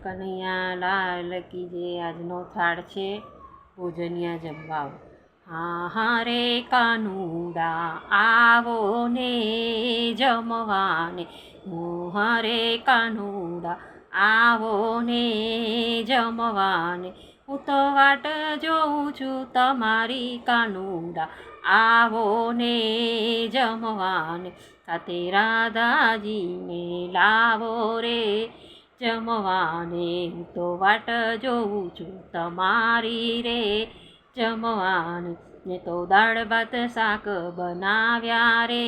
કનૈયા લાલ કી જય. આજનો થાળ છે ભોજનિયા જમવાઓ. હા હા રે કાનુડા આવો ને જમવાને, રે કાનુડા આવો ને જમવાને. હું તો વાટ જોઉં છું તમારી કાનુડા આવો ને જમવાને. સાથે રાધાજીને લાવો રે જમવાને. હું તો વાટ જોઉં છું તમારી રે જમવાને. ને તો દાળ ભાત શાક બનાવ્યા રે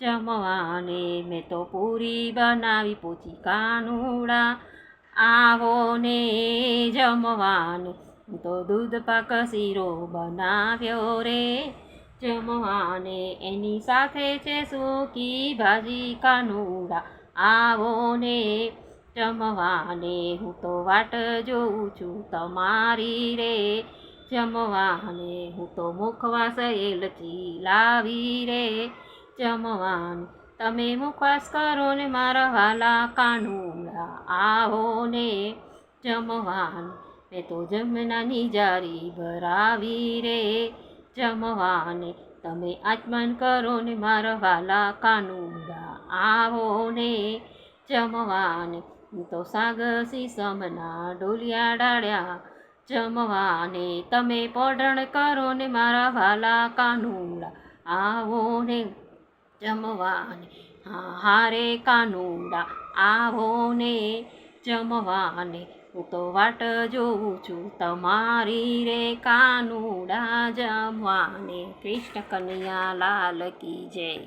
જમવાને. મેં તો પૂરી બનાવી પોચી કાનુડા આવો ને જમવાને. હું તો દૂધ પાક શીરો બનાવ્યો રે જમવાને. એની સાથે છે સૂકી ભાજી કાનુડા આવો ને જમવાને. હું તો વાટ જોઉં છું તમારી રે જમવાને. હું તો મુખવાસ એલચી લાવી રે જમવાને. તમે મુખવાસ કરો ને મારા વાલા કાનુડા આવો ને જમવાને. મેં તો જમનાની જારી ભરાવી રે જમવાને. તમે આચમન કરો ને મારા વાલા કાનુડા આવો ને જમવાને. હું તો સાગ સીસમના ડોલિયા ડાળ્યા જમવાને. તમે પોઢણ કરો ને મારા વાલા કાનુડા આવો ને જમવાને. હા રે કાનુડા આવો ને જમવાને. હું તો વાટ જોઉં છું તમારી રે કાનુડા જમવાને. કૃષ્ણ કનૈયા લાલ કી જય.